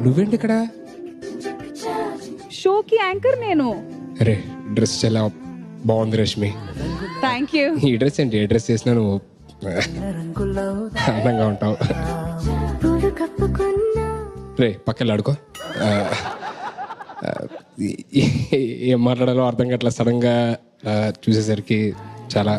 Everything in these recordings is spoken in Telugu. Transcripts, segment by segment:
నువ్వేంటి ఇక్కడ? షోకి యాంకర్ నేను. అరే డ్రెస్ చాలా బాగుంది రష్మి. Thank you. ఈ డ్రెస్ ఏంటి? ఏ డ్రెస్ చేసినా నువ్వు అందంగా ఉంటావు. రే పక్కన ఆడుకో. ఏం మాట్లాడాలో అర్థం కావట్లా. సడన్ గా చూసేసరికి చాలా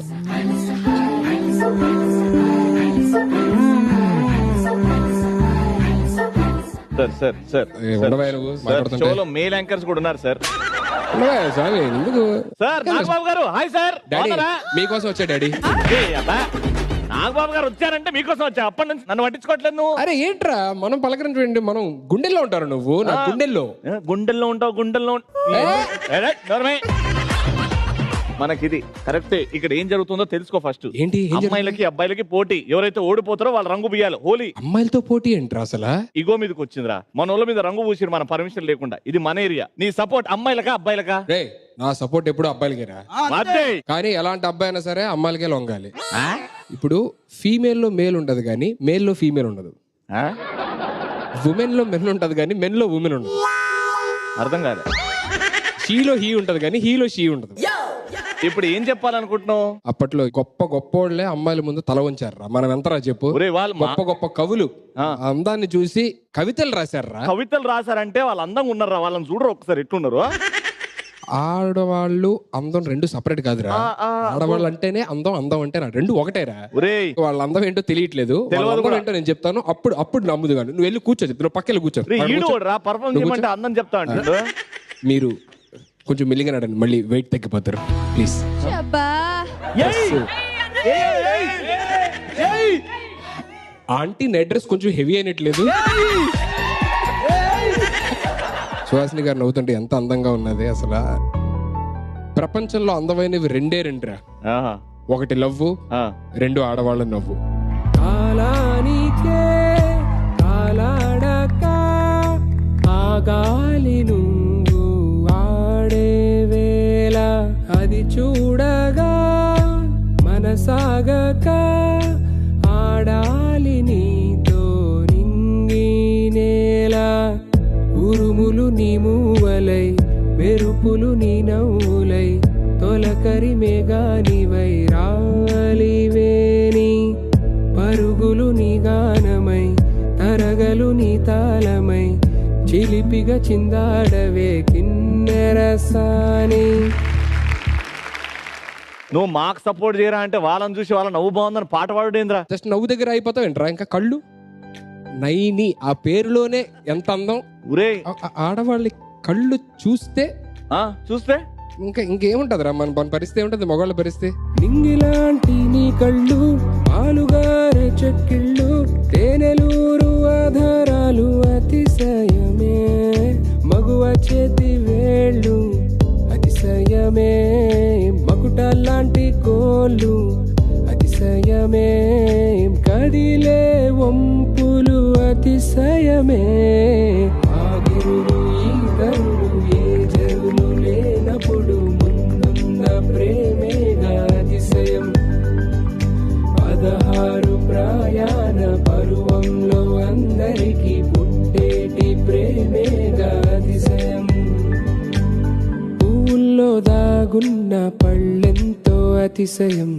షోలో మేల్ యాంకర్స్ కూడా ఉన్నారు సార్. స్వామి ఎందుకు సార్ నాగబాబు గారు హాయ్ సార్. డాడీ మీకోసం వచ్చా డాడీ. నాగబాబు గారు వచ్చారంటే మీకోసం వచ్చా. అప్పటి నుంచి నన్ను పట్టించుకోవట్లేదు నువ్వు. అరే ఏంట్రా మనం పలకరించండి. మనం గుండెల్లో ఉంటారు. నువ్వు నా గుండెల్లో. గుండెల్లో ఉంటావు. గుండెల్లో మనకిది కరెక్టే. ఇక్కడ ఏం జరుగుతుందో తెలుసుకో ఫస్ట్. ఏంటి? అమ్మాయిలకి అబ్బాయిలకి పోటీ. ఎవరైతే ఓడిపోతారో వాళ్ళ రంగు బియ్యాలి. హోలీ అమ్మాయిలతో పోటీ ఏంట్రా అసలు? ఇగో మీదకి వచ్చిందిరా. మన వాళ్ళ మీద రంగు పూసిరు మన పర్మిషన్ లేకుండా. ఇది మన ఏరియా. నీ సపోర్ట్ అమ్మాయిలకా అబ్బాయిలకా? రే నా సపోర్ట్ ఎప్పుడు అబ్బాయిలకేరా. కానీ ఎలాంటి అబ్బాయి అయినా సరే అమ్మాయిలకే లొంగాలి. ఇప్పుడు ఫీమేల్ లో మేల్ ఉండదు కానీ మేల్ లో ఫీమేల్ ఉండదు. ఉమెన్ లో మెన్ ఉంటది కానీ మెన్ లో ఉమెన్ ఉండదు. అర్థం కాదు. షీలో హీ ఉంటది కానీ హీలో షీ ఉండదు. ఇప్పుడు ఏం చెప్పాలనుకుంటున్నావు? అప్పట్లో గొప్ప గొప్పోళ్లే అమ్మాయిల ముందు తల వంచారా. మనం ఎంతరా చెప్పు. గొప్ప గొప్ప కవులు అందాన్ని చూసి కవితలు రాశారా. కవితలు రాశారంటే వాళ్ళు అందంగా ఉన్నారా? వాళ్ళని చూడరు ఒకసారి ఎట్లున్నారు. ఆడవాళ్ళు అందం రెండు సపరేట్ కాదురా. ఆడవాళ్ళు అంటేనే అందం, అందం అంటే రెండు ఒకటేరా. వాళ్ళ అందం ఏంటో తెలియట్లేదు. ఏంటో నేను చెప్తాను. అప్పుడు నమ్ముదు కానీ నువ్వు వెళ్ళి కూర్చో. చెప్తాను పక్కన కూర్చో. అందం చెప్తా. మీరు కొంచెం మెల్లిగా నడండి. మళ్ళీ వెయిట్ తగ్గిపోతారు ప్లీజ్. ఆంటీ నైట్ డ్రెస్ కొంచెం హెవీ అయినట్లేదు. సుహాసిని గారు నవ్వుతుంటే ఎంత అందంగా ఉన్నది అసలు. ప్రపంచంలో అందమైనవి రెండే రెండురా. ఒకటి లవ్వు, రెండు ఆడవాళ్ళ నవ్వు. కాలానికే కాలాడక ఆగాలి నువ్వు ఆడే వేళ అది చూడగా మనసాగక ఆడాలి నీతో నింగి నేల. ఉరుములు నీ మూవలై మెరుపులు నీ నవ్వులై తొలకరి మేఘానివై రాలివేని పరుగులు నీ గానమై తరగలు నీ తాళమై చిలిపిగా చిందాడవే కిన్నెరసాని. నువ్వు మాకు సపోర్ట్ చేయరా అంటే వాళ్ళని చూసి వాళ్ళ నవ్వు బాగుందని పాట పాడుడేంద్రా. జస్ట్ నవ్వు దగ్గర అయిపోతావేంట్రా. ఇంకా కళ్ళు నైని ఆ పేరులోనే ఎంత అందం. ఆడవాళ్ళ కళ్ళు చూస్తే ఇంకేముంటదిరా మన పరిస్థితి ఏముంటది. మగవాళ్ళ పరిస్థితి నింగిలాంటి నీ కళ్ళు పాలుగారే చెక్కిళ్ళు తేనెలూరు ఆధారాలు అతిశయమే మగువ చేతి వేళ్ళు అతిశయమే మకుటలాంటి కోళ్ళు అతిశయమే కదిలే వంపులు అతిశయమే ఆగిరులు ఈ తరులు ఏ జరులు లేనప్పుడు ముందున్న ప్రేమేగా అతిశయం 16 ప్రయాణ పరువంలో అందరికీ పుట్టేటి ప్రేమేగా అతిశయం. పూల్లో దాగున్న పళ్ళెంతో అతిశయం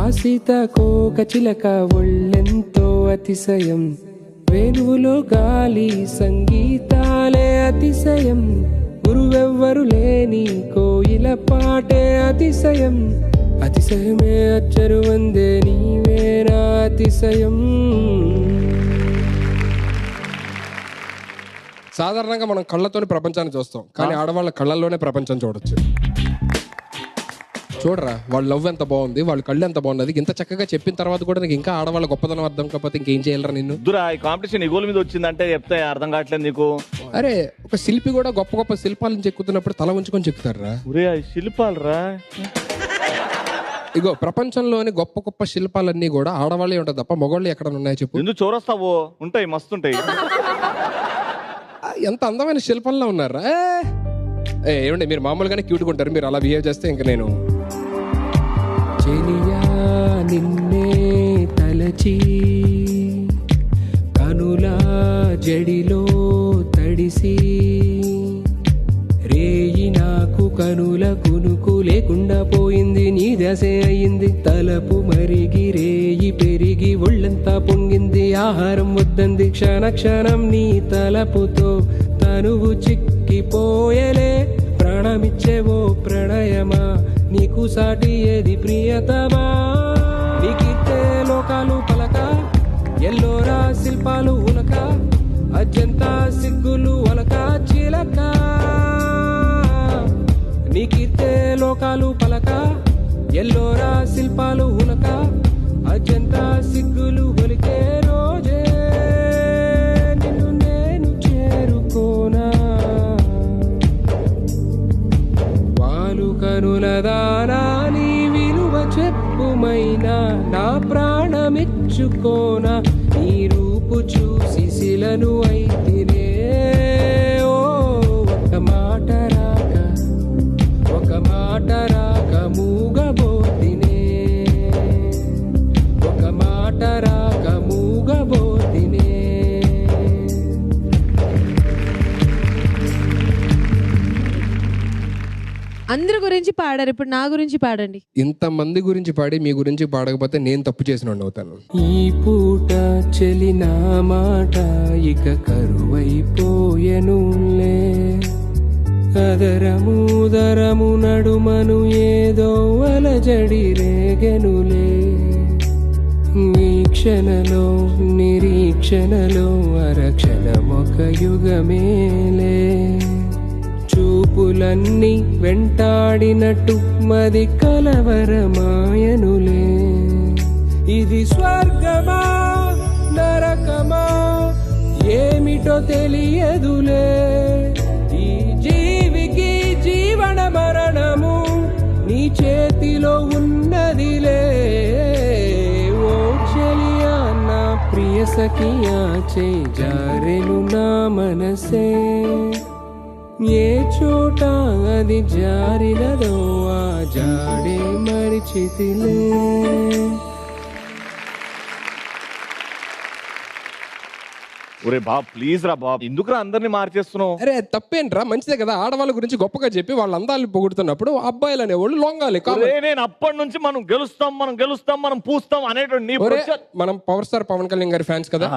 ఆశిత కోక చిలక ఒళ్ళెంతో అతిశయం వేణువులో గాలి సంగీతాలే అతిశయం గురువెవ్వరు లేని కోయిల పాటే అతిశయం అతిశయమే అచ్చరు వందే నీవేనా అతిశయం. సాధారణంగా మనం కళ్ళతోనే ప్రపంచాన్ని చూస్తాం కానీ ఆడవాళ్ళ కళ్ళల్లోనే ప్రపంచం చూడొచ్చు. చూడరా వాళ్ళ లవ్ ఎంత బాగుంది, వాళ్ళ కళ్ళు ఎంత బాగున్నది. ఇంత చక్కగా చెప్పిన తర్వాత కూడా నీకు ఇంకా ఆడవాళ్ళ గొప్పతనం అర్థం కాకపోతే ఇంకేం చేయాలరా నిన్ను. ఈ కాంపిటీషన్ ఇగోల మీద వచ్చిందంటే చెప్తే అర్థం కావట్లేదు నీకు. అరే ఒక శిల్పి కూడా గొప్ప గొప్ప శిల్పాలను చెక్కుతున్నప్పుడు తల ఉంచుకొని చెక్కుతారా. శిల్పాలరా ఇగో ప్రపంచంలోని గొప్ప గొప్ప శిల్పాలన్నీ కూడా ఆడవాళ్ళే ఉంటాయి తప్ప మగవాళ్ళు ఎక్కడ ఉన్నాయో చెప్పు. ఎందుకు చోరస్తావో ఉంటాయి మస్తుంటాయి. ఎంత అందమైన శిల్పంలో ఉన్నారా. ఏమండి మీరు మామూలుగానే క్యూట్గా ఉంటారు, మీరు అలా బిహేవ్ చేస్తే ఇంకా నేను చెలియా నిన్నే తలచి కనులా జడిలో తడిసి రేయి నాకు కనుల కునుకు లేకుండా పోయింది, నీ దశే అయింది. తలపు మరిగి రేయి పెరిగి ఒళ్ళంతా పొంగింది, ఆహారం వద్దంది. క్షణ క్షణం నీ తలపుతో తనువు చిక్కిపోయలే. ప్రాణమిచ్చేవో ప్రణయమా, నీకు సాటి ఏది ప్రియతమా? నీకితే లోకాలు పలక, ఎల్లోరా శిల్పాలు ఉలక, అజంతా సిగ్గులు ఒలక చిలక. నీకితే లోకాలు పలక, ఎల్లోరా శిల్పాలు ఉలక, అజంతా సిగ్గులు ఒలికే రోజే నిన్ను నేను చేరుకోనా. వాలు కనుల దానా నీ విలువ చెప్పుమైనా, నా ప్రాణమిచ్చుకోనా. నీ రూపు చూసి శిలను అయితినే. ఓ ఒక మాట రాక, ఒక మాట రాక మూగబోతినే, ఒక మాట రాక మూగబోతినే. అందరి గురించి పాడారు, ఇప్పుడు నా గురించి పాడండి. ఇంతమంది గురించి పాడి మీ గురించి పాడకపోతే నేను తప్పు చేసిన అవుతాను. ఈ పూట చెలిన మాట ఇక కరువైపోయెనులే. అదరము దరము నడుమను ఏదో అలజడి రేగెనులే. ఈ క్షణలో నిరీక్షణలో అరక్షణమొక యుగమేలే. చూపులన్నీ వెంటాడినట్టు మది కలవరమాయనులే. ఇది స్వర్గమా నరకమా ఏమిటో తెలియదులే. ఈ జీవికి జీవన మరణము నీ చేతిలో ఉన్నదిలే. ఓ చెలియా నా ప్రియ సఖియా, చేయి జారెను నా మనసే. ఏ చోట అది జారినదో ఆ జాడే మరిచితిలే. ఒరే బాబ్ ప్లీజ్ రా బాబ్, ఎందుకురా అందరినీ మార్చేస్తున్నావు? అరే తప్పేంట్రా, మంచిదే కదా. ఆడవాళ్ళ గురించి గొప్పగా చెప్పి వాళ్ళ అందాలను పొగుడుతున్నప్పుడు అబ్బాయిలు అనేవాళ్ళు లొంగాలి. నేను అప్పటి నుంచి మనం గెలుస్తాం మనం గెలుస్తాం మనం పూస్తాం అనేటువంటి నీ మనం పవర్ స్టార్ పవన్ కళ్యాణ్ గారి ఫ్యాన్స్ కదా.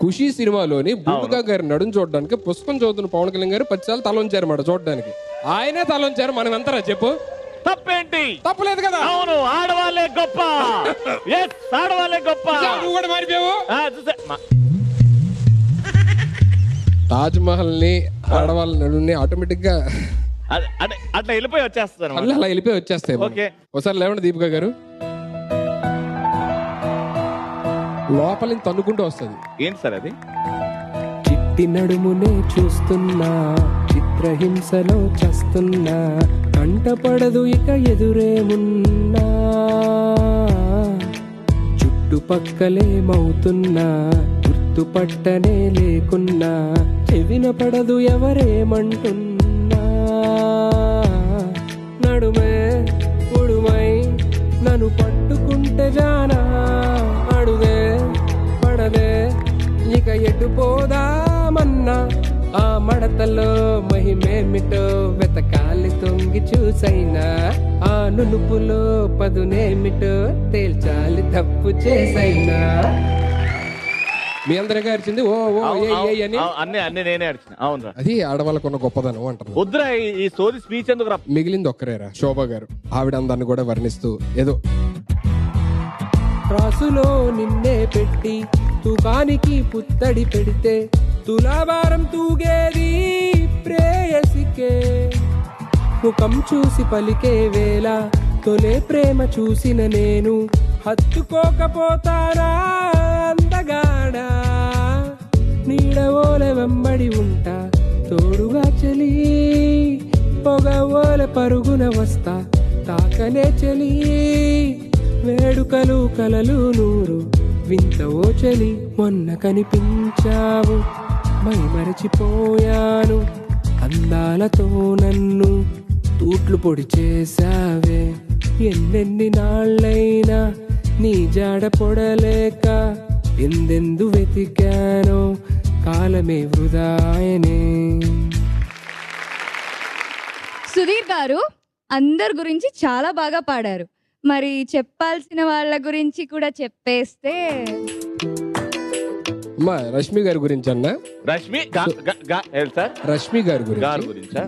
ఖుషీ సినిమాలోని బుల్గా గారి నడుం చూడడానికి పుష్పం చదువుతున్న పవన్ కళ్యాణ్ గారు 10 సార్లు తలొంచారు మాట చూడడానికి. ఆయనే తలొంచారు, మనం ఎంతరా చెప్పు? తప్పేంటి? తప్పలేదు కదా. అవును, ఆడవాళ్ళే గొప్ప. ఆడవాళ్ళే గొప్ప. నువ్వు కూడా మారిపోయావు. తాజ్ మహల్ ని ఆడవాళ్ళ నడుని ఆటోమేటిక్ గా అట్లా వెళ్ళిపోయి వచ్చేస్తాను. అలా వెళ్ళిపోయి వచ్చేస్తాయి. ఒకసారి లేవండి దీపిక గారు. లోపలి తన్నుకుంటూ వస్తుంది. ఏంటి సార్ అది? చిట్టి నడుమునే చూస్తున్నా, చిత్రహింసలో చస్తున్నా, కంటపడదు ఇక ఎదురేమున్నా. చుట్టుపక్కలేమవుతున్నా పట్టనే లేకున్నా, చెవిన పడదు ఎవరేమంటున్నా. నడుమే ఉడుమై నన్ను పట్టుకుంటే జానా, అడుగే పడదే ఇక ఎటు పోదామన్నా. ఆ మడతలో మహిమేమిటో వెతకాలి తొంగి చూసైనా, ఆ నునుపులో పదునేమిటో తేల్చాలి తప్పు చేసైనా. మీ అందరిగా అరిచింది ఓ ఓ అన్ని నేనే అరిచిన. అవునరా, అది ఆడవాళ్ళకున్న గొప్పదనం అంటారు. వద్దురా ఈ సోది స్పీచ్ ఎందుకు రా. మిగిలింది ఒక్కరేరా, శోభ గారు. ఆవిడ అందాన్ని కూడా వర్ణిస్తూ ఏదో రాసులో నిన్నే పెట్టి తూకానికి పుత్తడి పెడితే, తులాభారం తూగేది ప్రేయసికే. ముఖం చూసి పలికే వేళ తొలే ప్రేమ చూసిన నేను, హత్తుకోకపోతానా అందగాడా. నీడవోల వెంబడి ఉంటా తోడుగా చలి, పొగవోల పరుగున వస్తా తాకనే చలి. వేడుకలు కలలు నూరు వింతవో చలి, మొన్న కనిపించావు మై మరచిపోయాను. అందాలతో నన్ను తూట్లు పొడి చేసావే. ఎన్నెన్ని నాళ్ళైనా నీ జాడ పొడలేక ఎందెందు వెతికానో, కాలమే వృధాయనే. సుధీర్ గారు అందరి గురించి చాలా బాగా పాడారు. మరి చెప్పాల్సిన వాళ్ళ గురించి కూడా చెప్పేస్తే అమ్మా రష్మి గారి గురించి అన్న. రష్మి సార్ రష్మి గారి గారు గురించి గురించా?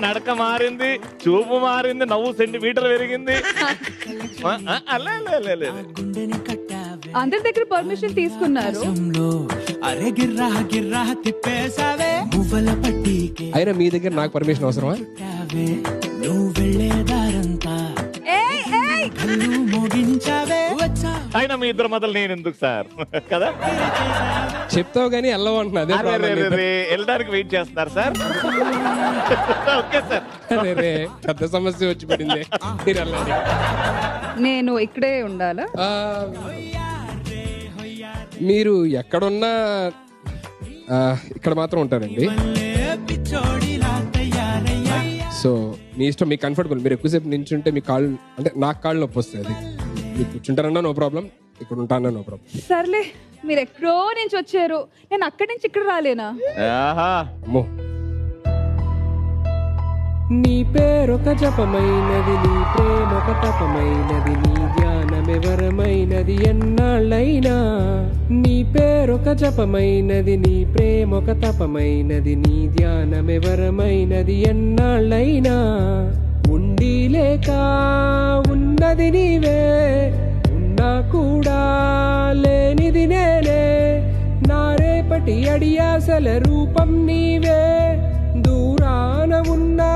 నడక మారింది, చూపు మారింది, నవ్వు సెంటీమీటర్ పెరిగింది. అందరి దగ్గర పర్మిషన్ తీసుకున్నారు. అయినా మీ దగ్గర నాకు పర్మిషన్ అవసరమా? ఏయ్, ఏయ్! అయినా మీ ఇద్దరు మొదలు నేను ఎందుకు సార్ కదా? చెప్తావు కానీ వెళ్ళవు అంటున్నా. అదే అరే, problem రే, రే, నీతో. రే, వెళ్ళడానికి వెయిట్ చేస్తున్నారు సార్. Okay sir. అరే రే, పెద్ద సమస్య వచ్చి పడింది. మీరు వెళ్ళండి. నేను ఇక్కడే ఉండాలా? ఆ, మీరు ఎక్కడున్నా ఇక్కడ మాత్రం ఉంటారండి. సో మీ ఇష్టం, మీకు కంఫర్టబుల్. మీరు ఎక్కువసేపు నించుంటే మీ కాళ్ళు, అంటే నాకు కాళ్ళు నొప్పి వస్తుంది. అది మీరు కూర్చుంటారన్నా నో ప్రాబ్లం, ఇక్కడ ఉంటానన్నా నో ప్రాబ్లం. సర్లే, మీరు ఎక్కడో నుంచి వచ్చారు, నేను అక్కడి నుంచి ఇక్కడ రాలేనా? ఆహా, అమ్మో. నీ పేరొక జపమైనది, నీ ప్రేమొక తపమైనది, నీ ధ్యానమెవరమైనది ఎన్నాళ్ళైనా. నీ పేరొక జపమైనది, నీ ప్రేమొక తపమైనది, నీ ధ్యానమెవరమైనది ఎన్నాళ్ళైనా. ఉండి లేక ఉన్నది నీవే, ఉన్నా కూడా లేనిది నేనే. నా రేపటి అడియాసల రూపం నీవే, దూరాన ఉన్నా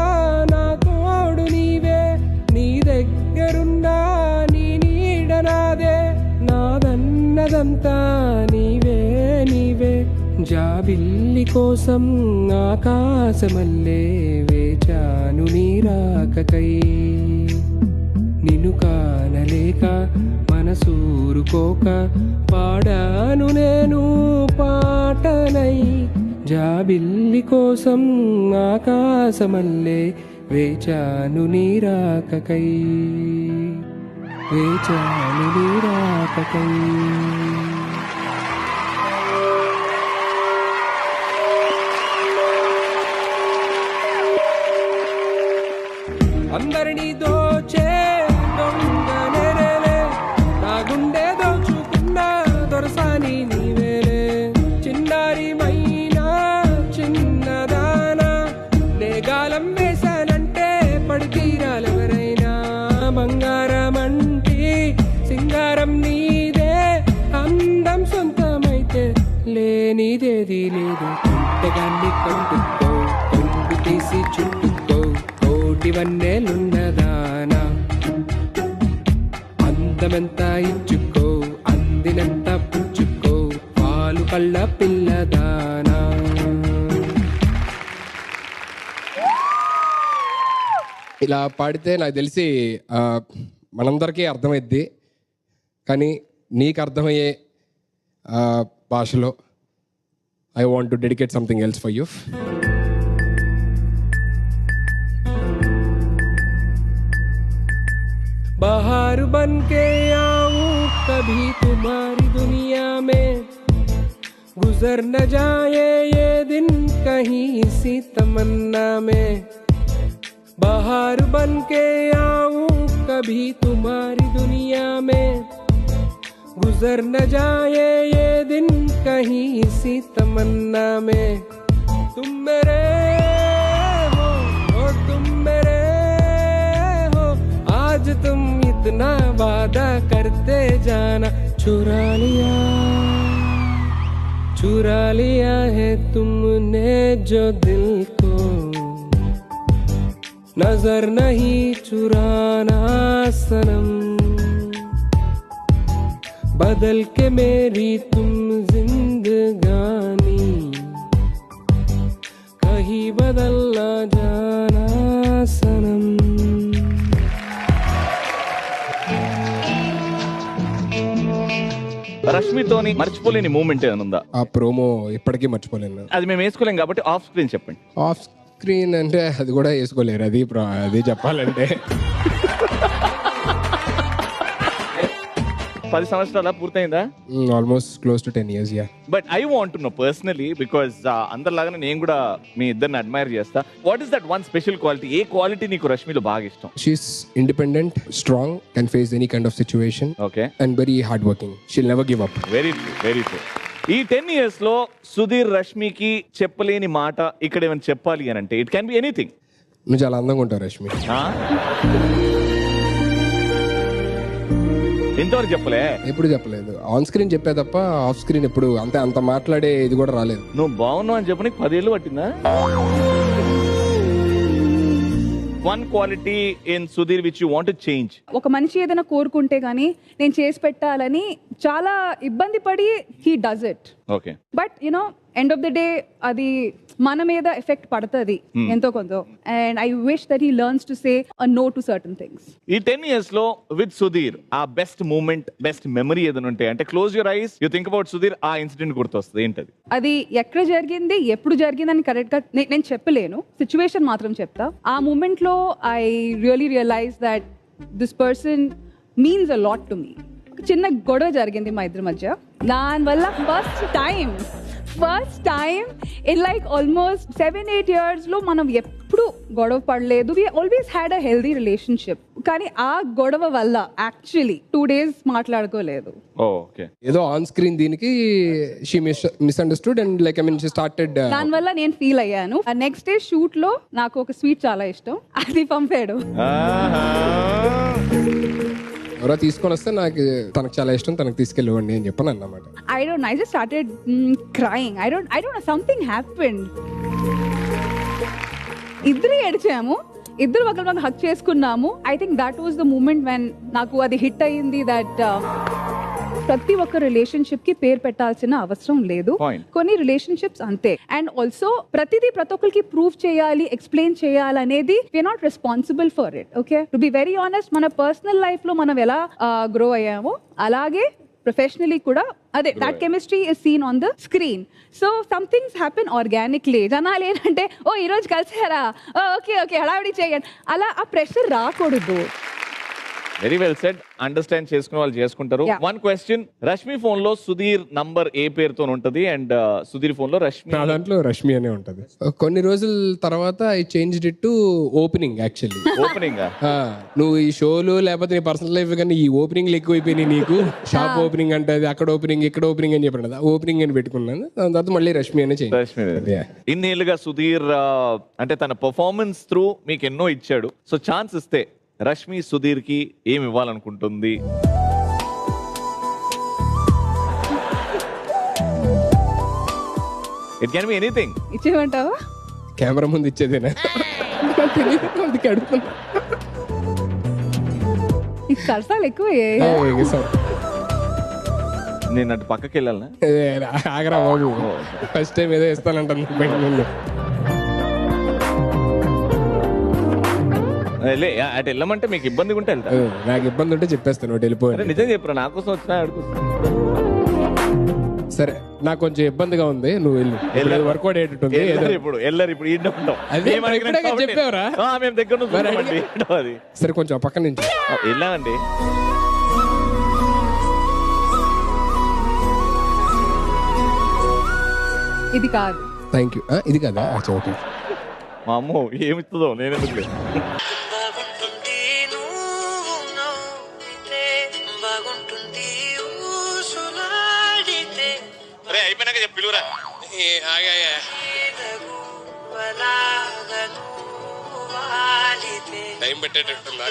నా తోడు నీవే. నీ దగ్గరున్నా నీ నీడ నాదే, నాదన్నదంతా నీవే నీవే. జాబిల్లి కోసం ఆకాశమల్లే వేచాను నీ రాకకై. నిన్ను కానలేక మనసూరుకోక పాడాను నేను పాటనై. జాబిల్లి కోసం ఆకాశమల్లే వేచాను నీ రాకకై, వేచాను నీ రాకకై. అందరినీ దోచే దొంగ నేనేలే, నా గుండె దోచుకున్న దొరసాని నీవేలే. చిన్నారి మైనా చిన్నదానా, నేగాలం వేశానంటే పడితీరాలెవరైనా. బంగారమంటి సింగారం నీదే, అందం సొంతమైతే లేనిదేది లేదు. ఇంతగాన్ని కంటుకో, కొండు తీసి చుట్టుకో, కోటి వన్నెలున్నదానా. అందమెంతా ఇచ్చుకో, అందినంత పుచ్చుకో, పాలు కళ్ళ పిల్లదానా. ఇలా పాడితే నాకు తెలిసి మనందరికీ అర్థమైద్ది, కానీ నీకు అర్థమయ్యే భాషలో I want to dedicate something else for you. बहार बन के आऊं कभी तुम्हारी दुनिया में, गुजर न जाए ये दिन कहीं इसी तमन्ना में. बहार बन के आऊं कभी तुम्हारी दुनिया में, गुजर न जाए ये दिन कहीं इसी तमन्ना में. तुम मेरे हो और तुम मेरे, आज तुम इतना वादा करते जाना. चुरा लिया है तुमने जो दिल को, नजर नहीं चुराना सनम. बदल के मेरी तुम जिंदगानी, कहीं बदल ना जाना सनम. రష్మితోని మర్చిపోలేని మూమెంట్ ఏమైనా ఉందా? ఆ ప్రోమో ఇప్పటికీ మర్చిపోలేను. అది మేము వేసుకోలేం కాబట్టి ఆఫ్ స్క్రీన్ చెప్పండి. ఆఫ్ స్క్రీన్ అంటే అది కూడా వేసుకోలేరు. అది చెప్పాలంటే 10 సంవత్సరాల పూర్తయిందా? Almost close to 10 years, yeah. But I want to know personally, because అందరిలాగానే నేను కూడా మీ ఇద్దరిని అడ్మైర్ చేస్తా. What is that one special quality? ఏ క్వాలిటీ నీకు రష్మిలో బాగా ఇష్టం? She's independent, strong, can face any kind of situation, okay, and very hardworking. She'll never give up. Very true, very true. ఈ 10 years లో సుధీర్ రష్మికి చెప్పలేని మాట ఇక్కడ ఏమైనా చెప్పాలి అని అంటే ఇట్ క్యాన్ బి ఎనీథింగ్. నువ్వు చాలా అందంగా ఉంటావు రష్మి. ఇంతవరకు చెప్పలే? ఎప్పుడు చెప్పలేదు. ఆన్ స్క్రీన్ చెప్పే తప్ప ఆఫ్ స్క్రీన్ ఎప్పుడు అంత మాట్లాడే ఇది కూడా రాలేదు. నువ్వు బాగున్నావు అని చెప్పడానికి 10 ఏళ్ళు పట్టిందా? One quality in Sudheer which you want to change. ఒక మనిషి ఏదైనా కోరుకుంటే గానీ నేను చేసి పెట్టాలని చాలా ఇబ్బంది పడి he does it. Okay, but you know end of the day అది మన మీద ఎఫెక్ట్ పడుతుంది ఎంతో కొంత. And I wish that he learns to say no to certain things. ఈ 10 years లో విత్ సుధీర్ ఆ బెస్ట్ మూమెంట్, బెస్ట్ మెమరీ ఏదైనా ఉంటే అంటే close your eyes, you think about Sudheer, ఆ ఇన్సిడెంట్ గుర్తొస్తుంది. ఏంటది? అది ఎక్కడ జరిగింది, ఎప్పుడు జరిగిందని కరెక్ట్ గా నేను చెప్పలేను, సిచ్యువేషన్ మాత్రం చెప్తా. ఆ మూమెంట్ లో I really realise that this person means a lot to me. చిన్న గొడవ జరిగింది మా ఇద్దరి మధ్య. దానివల్ల first time in like almost 7-8 years లో మనం ఎప్పుడు గొడవ పడలేదు. We always had a healthy relationship. కానీ ఆ గొడవ వల్ల యాక్చువల్లీ 2 days మాట్లాడుకోలేదు. ఓకే, ఏదో ఆన్ స్క్రీన్ దీనికి she misunderstood and like I mean she started. దానివల్ల నేను ఫీల్ అయ్యాను. నెక్స్ట్ డే షూట్ లో నాకు ఒక స్వీట్ చాలా ఇష్టం, అది పంపాడు. ఎవరో తీసుకొని వస్తే నాకు తనకు చాలా ఇష్టం, తనకు తీసుకెళ్ళివ్వండి అని చెప్పాను అన్నమాట. I just started crying. I don't know, something happened. ఇద్దరు ఏడ్చాము, ఇద్దరు ఒకరిని హక్ చేసుకున్నాము. I think that was the moment when నాకు అది హిట్ అయ్యింది దట్ ప్రతి ఒక్క రిలేషన్షిప్ కి పేరు పెట్టాల్సిన అవసరం లేదు. కొన్ని రిలేషన్షిప్స్ అంతే. అండ్ ఆల్సో ప్రతి ఒక్కరికి ప్రూవ్ చేయాలి, ఎక్స్ప్లెయిన్ చేయాలి అనేది we are not responsible for it. Okay, to be very honest, మన పర్సనల్ లైఫ్ లో మనం ఎలా గ్రో అయ్యామో అలాగే ప్రొఫెషనల్లీ కూడా అదే that chemistry is seen on the screen. So some things happen organically. జనాలు ఏంటంటే ఓ ఈరోజు కలిసారా, ఓకే ఓకే హడావిడి చేయండి, అలా ఆ ప్రెషర్ రాకూడదు. Very well said. అండర్స్టాండ్ చేసుకునే వాళ్ళు చేసుకుంటారు. వన్ క్వశ్చన్, రష్మి ఫోన్ లో సుధీర్ నంబర్ ఏ పేరుతో ఉంటది అండ్ సుధీర్ ఫోన్ లో రష్మి? నా దాంట్లో రష్మి అనే ఉంటది. కొన్ని రోజుల తర్వాత I changed it to opening. Actually opening నువ్వు ఈ షోలు లేకపోతే నీ పర్సనల్ లైఫ్ కానీ ఈ ఓపెనింగ్లు ఎక్కువైపోయినాయి నీకు. షాప్ ఓపెనింగ్ అంటే అక్కడ ఓపెనింగ్, ఇక్కడ ఓపెనింగ్ అని చెప్పాడు. ఓపెనింగ్ అని పెట్టుకున్నాను. దాని తర్వాత మళ్ళీ రష్మి అనే చేంజ్. రష్మి. ఇన్నేళ్ళుగా సుధీర్ అంటే తన పర్ఫార్మెన్స్ త్రూ మీకు ఎన్నో ఇచ్చాడు. సో ఛాన్స్ ఇస్తే రష్మి సుధీర్ కి ఏమి ఇవ్వాలనుకుంటుంది? It can be anything. ఇచ్చేయమంటావా? కెమెరా ముందు ఇచ్చేదేనా? అందుకే అడుగుతున్నా. ఈ సరసాలు ఎక్కువ. నేను అటు పక్కకి వెళ్ళాలనా? ఆగరా బాబు, ఫస్ట్ టైం ఏదో ఇస్తానంటాను బయట నుండి. అటు వెళ్ళమంటే మీకు ఇబ్బందిగా ఉంటే వెళ్తా. నాకు ఇబ్బంది ఉంటే చెప్పేస్తాను, ఒకటి వెళ్ళిపోయి. నిజం చెప్పరా, నా కోసం వచ్చినా సరే నాకు కొంచెం ఇబ్బందిగా ఉంది, నువ్వు వెళ్ళు. వర్కౌట్ అయ్యేటట్టుంది. చెప్పావరా? మేము దగ్గర అది. సరే కొంచెం పక్క నుంచి వెళ్ళామండి. ఇది కాదు. Thank you. ఇది కదా, ఓకే. మా అమ్మ ఏమిస్తుందో నేను ఎందుకు. అయిపోయినాక పిలువురా. టైం పెట్టేటట్టుందా?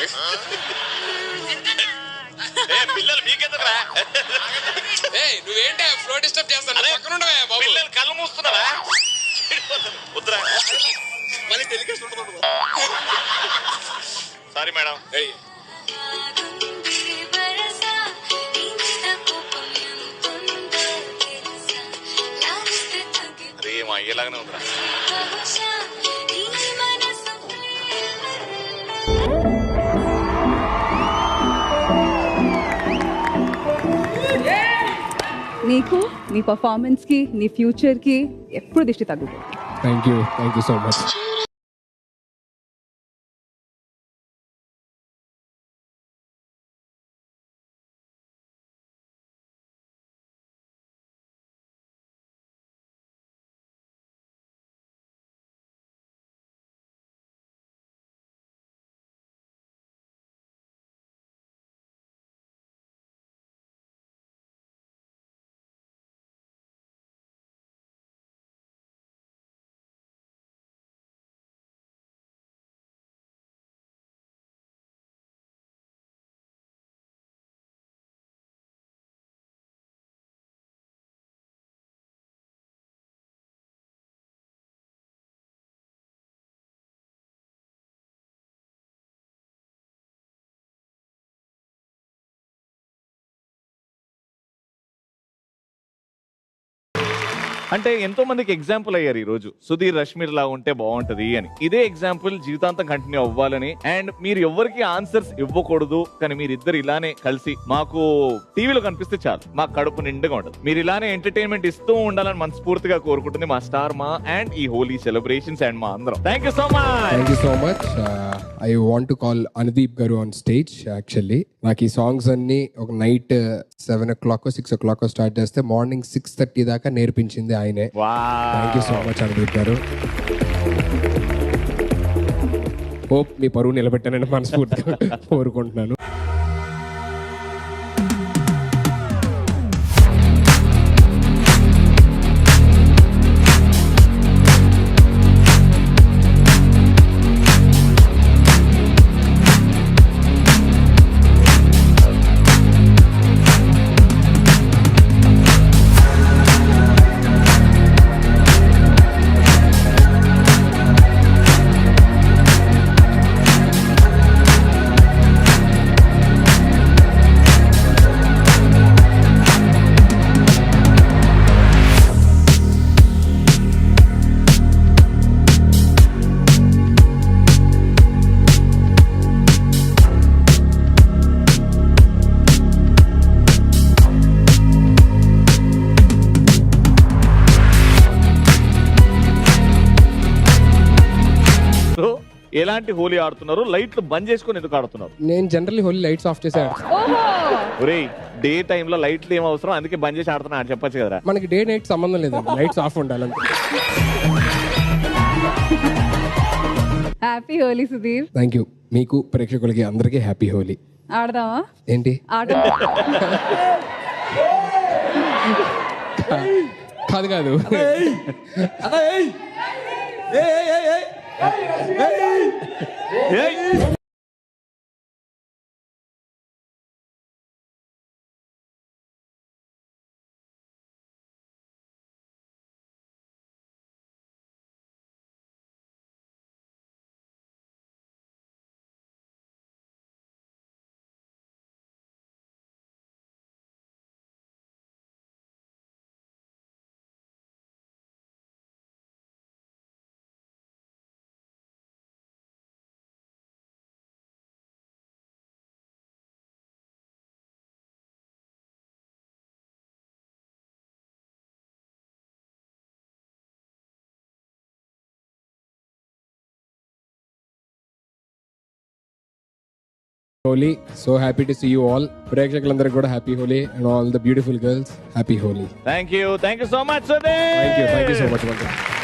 పిల్లలు మీకెందుకురా? నువ్వేంటి ఫ్లో డిస్టర్బ్ చేస్తాను? పిల్లలు కళ్ళు మూస్తున్నారా? మళ్ళీ టెలికాస్ట్ ఉంటుంది. Sorry madam. అరే మా అయ్యేలాగానే ఉందిరా. నీకు నీ పర్ఫార్మెన్స్ కి, నీ ఫ్యూచర్ కి ఎప్పుడు దిష్టి తగ్గుతుంది. Thank you so much. అంటే ఎంతో మందికి ఎగ్జాంపుల్ అయ్యారు ఈ రోజు, సుధీర్ రష్మీర్ లా ఉంటే బాగుంటది అని. ఇదే ఎగ్జాంపుల్ జీవితాంతం కంటిన్యూ అవ్వాలని, అండ్ మీరు ఎవరికి ఆన్సర్స్ ఇవ్వకూడదు, కానీ మీరిద్దరు ఇలానే కలిసి మాకు టీవీలో కనిపిస్తే చాలు, మాకు కడుపు నిండుగా ఉంటుంది. మీరు ఇలానే ఎంటర్టైన్మెంట్ ఇస్తూ ఉండాలని మనస్ఫూర్తిగా కోరుకుంటుంది మా స్టార్ మా అండ్ ఈ హోలీ సెలబ్రేషన్స్ అండ్ మా అందరం. Thank you so much. Thank you so much. I want to call Anudeep గారు ఆన్ స్టేజ్. యాక్చువల్లీ నాకు ఈ సాంగ్స్ అన్ని ఒక నైట్ 7 o'clock 6 o'clock స్టార్ట్ చేస్తే మార్నింగ్ 6:30 దాకా నేర్పించింది ఆయనే. Thank you so much Anudeep గారు. హోప్ మీ పరువు నిలబెట్టానని మనస్ఫూర్తిగా కోరుకుంటున్నాను. సో ఎలాంటి హోలీ ఆడుతున్నారు? లైట్లు బంద్ చేసుకొని ఎందుకు ఆడుతున్నారు? నేను జనరల్లీ హోలీ లైట్స్ ఆఫ్ చేసే ఆడతాను. ఓహో ఒరేయ్, డే టైమ్ లో లైట్లు ఏం అవసరం, అందుకే బంద్ చేసి ఆడుతున్నా అని చెప్పొచ్చు కదరా. మనకి డే నైట్ సంబంధం లేదండి, లైట్స్ ఆఫ్ ఉండాలంటే. Happy Holi Sudheer. Thank you. మీకు ప్రేక్షకులకి అందరికీ హ్యాపీ హోలీ. ఆడదామా? ఏంటి ఆట కాదు కాదు ఏయ్! Holi. So happy to see you all. ప్రేక్షకులందరికీ కూడా happy Holi and all the beautiful girls happy Holi. Thank you so much Sudheer. Thank you so much.